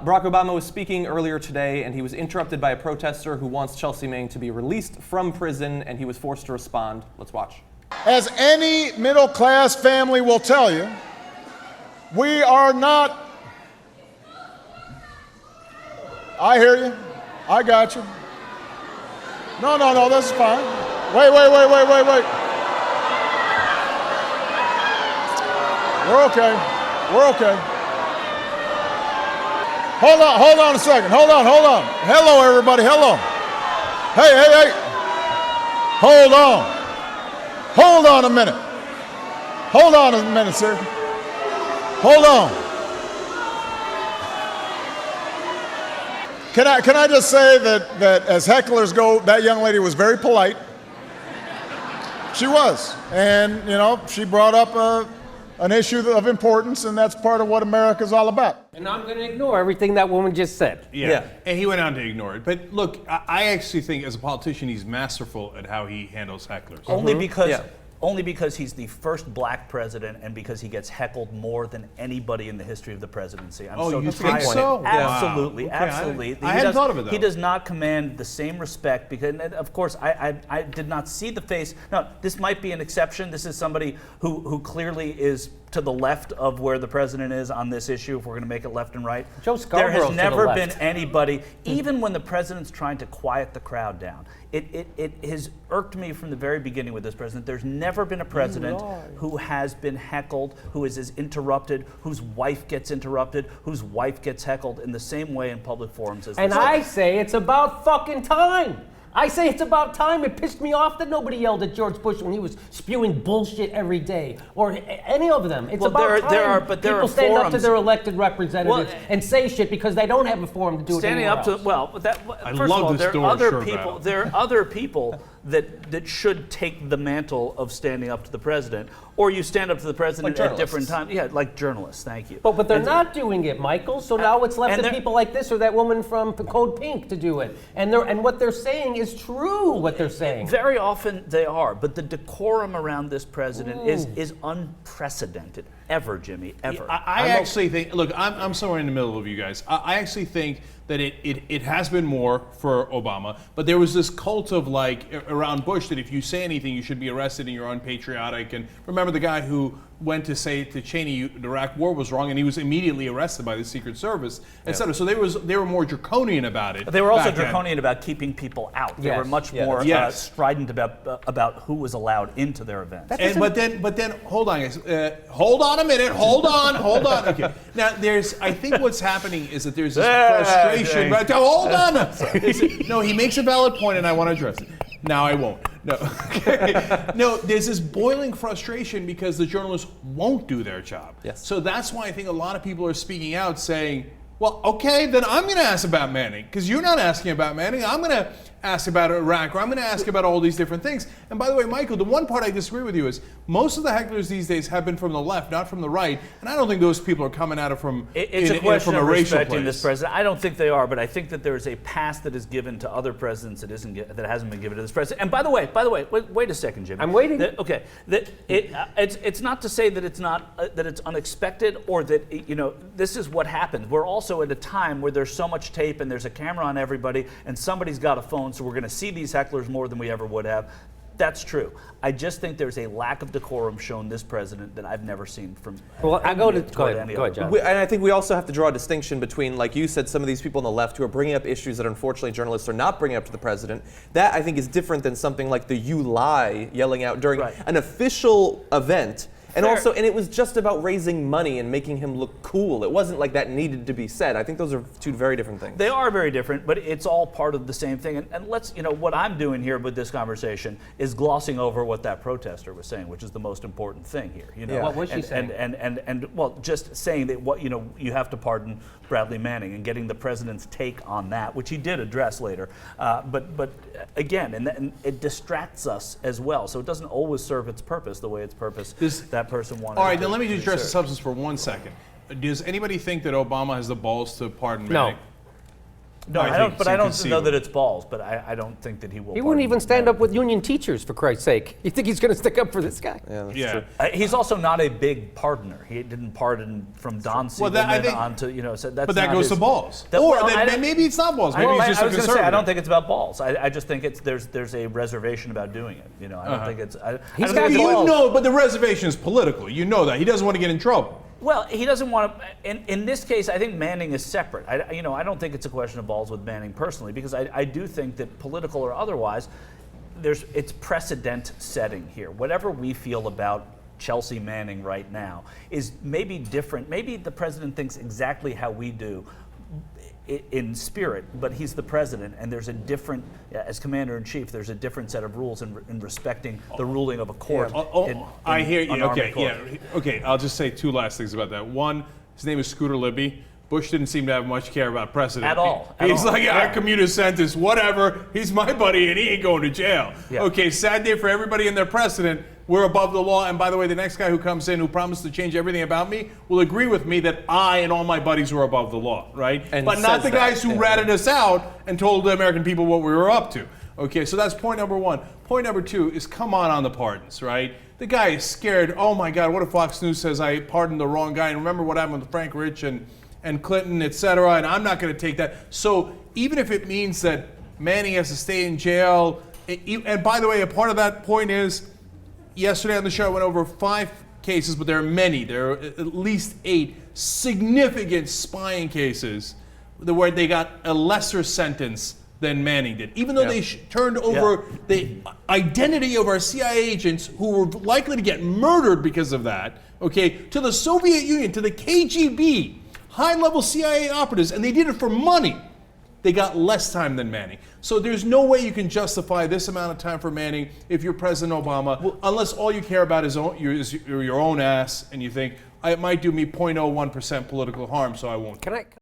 Barack Obama was speaking earlier today, and he was interrupted by a protester who wants Chelsea Manning to be released from prison, and he was forced to respond. Let's watch. As any middle-class family will tell you, we are not... I hear you. I got you. No, this is fine. Wait. We're okay. Hold on a second. Hold on. Hello, everybody, hello. Hey. Hold on a minute. Sir. Hold on. Can I just say that as hecklers go, that young lady was very polite. She was. And, she brought up an issue of importance, and that's part of what America's all about. And I'm going to ignore everything that woman just said. Yeah. And he went on to ignore it. But look, I actually think as a politician, he's masterful at how he handles hecklers. Only because he's the first black president and because he gets heckled more than anybody in the history of the presidency. You think so? Absolutely, wow. Okay, absolutely. I hadn't thought of it, though. He does not command the same respect because, and of course, I did not see the face. Now, this might be an exception. This is somebody who clearly is to the left of where the president is on this issue, if we're going to make it left and right. Joe Scarborough's there has to the never left. been anybody, even when the president's trying to quiet the crowd down. It has irked me from the very beginning with this president. There's never been a president who has been heckled, who is interrupted, whose wife gets interrupted, whose wife gets heckled in the same way in public forums as this. And I say it's about fucking time. I say it's about time. It pissed me off that nobody yelled at George Bush when he was spewing bullshit every day, or any of them. It's about time people stand up to their elected representatives and say shit because they don't have a forum to do it anywhere else. First of all, there are other people that should take the mantle of standing up to the president, or you stand up to the president at different times. Yeah, like journalists. Thank you. But they're not doing it, Michael. So now it's left to people like this or that woman from Code Pink to do it. And what they're saying is true. What they're saying. Very often they are, but the decorum around this president is unprecedented. Ever, Jimmy, ever. I actually think. Look, I'm somewhere in the middle of you guys. I actually think that it has been more for Obama, but there was this cult of around Bush that if you say anything, you should be arrested and you're unpatriotic. And remember the guy who went to say to Cheney the Iraq War was wrong, and he was immediately arrested by the Secret Service, etc. So they were more draconian about it. But they were also draconian about keeping people out. They were much more strident about who was allowed into their events. But then hold on, guys. Hold on a minute. Hold on. Okay. Now I think what's happening is that there's this frustration. Right? Hold on. No, he makes a valid point, and I want to address it. Now I won't. No. No, there's this boiling frustration because the journalists won't do their job. Yes. So that's why I think a lot of people are speaking out saying, well, okay, then I'm going to ask about Manning because you're not asking about Manning. I'm going to ask about Iraq, or I'm going to ask about all these different things. And by the way, Michael, the one part I disagree with you is most of the hecklers these days have been from the left, not from the right, and I don't think those people are coming at it from it's a question of respecting this president. I don't think they are, but I think that there is a pass that is given to other presidents that hasn't been given to this president. And by the way, wait a second, Jimmy. I'm waiting. It's not to say that it's not that it's unexpected or that this is what happens. We're also at a time where there's so much tape and there's a camera on everybody, and somebody's got a phone. So we're going to see these hecklers more than we ever would have. That's true. I just think there's a lack of decorum shown this president that I've never seen from. Well, go ahead, John. And I think we also have to draw a distinction between, like you said, some of these people on the left who are bringing up issues that unfortunately journalists are not bringing up to the president. That I think is different than something like the "you lie" yelling out during an official event. And it was just about raising money and making him look cool. It wasn't like that needed to be said. I think those are two very different things. They are very different, but it's all part of the same thing. And let's, what I'm doing here with this conversation is glossing over what that protester was saying, which is the most important thing here. What was she saying? And just saying that you have to pardon Bradley Manning and getting the president's take on that, which he did address later. But again, and it distracts us as well. So it doesn't always serve its purpose the way its purpose that person wanted. All right, then let me just address the substance for 1 second. Does anybody think that Obama has the balls to pardon Manning? No, I don't. But I don't know that it's balls. But I don't think that he will. He wouldn't even stand up with union teachers, for Christ's sake. You think he's going to stick up for this guy? Yeah, that's true. He's also not a big pardoner. He didn't pardon from Don Siegelman onto So that's. But that goes to balls. Maybe it's not balls. Maybe it's just a conservative. I don't think it's about balls. I just think there's a reservation about doing it. I don't think it's. He's got balls. No, but the reservation is political. You know that he doesn't want to get in trouble. Well, he doesn't want to. In this case, I think Manning is separate. I don't think it's a question of balls with Manning personally, because I do think that political or otherwise, it's precedent setting here. Whatever we feel about Chelsea Manning right now is maybe different. Maybe the president thinks exactly how we do in spirit, but he's the president, and there's a different, as commander-in-chief, there's a different set of rules in respecting the ruling of a court. I hear you. Okay, I'll just say two last things about that. One, his name is Scooter Libby. Bush didn't seem to have much care about precedent. At all. He's like, I commute a sentence, whatever. He's my buddy, and he ain't going to jail. Yeah. Okay, sad day for everybody and their precedent. We're above the law, and by the way, the next guy who comes in who promised to change everything about me will agree with me that I and all my buddies were above the law, right? But not the guys who ratted us out and told the American people what we were up to. Okay, so that's point number one. Point number two is come on the pardons, right? The guy is scared. Oh my God, what if Fox News says I pardoned the wrong guy? And remember what happened with Frank Rich and Clinton, et cetera, and I'm not going to take that. So even if it means that Manning has to stay in jail, and by the way, a part of that point is, yesterday on the show I went over 5 cases, but there are many. There are at least 8 significant spying cases where they got a lesser sentence than Manning did. Even though they turned over the identity of our CIA agents who were likely to get murdered because of that, okay, to the Soviet Union, to the KGB, high-level CIA operatives, and they did it for money. They got less time than Manning. So there's no way you can justify this amount of time for Manning if you're President Obama, unless all you care about is your own ass, and you think, it might do me 0.01% political harm, so I won't. Can I?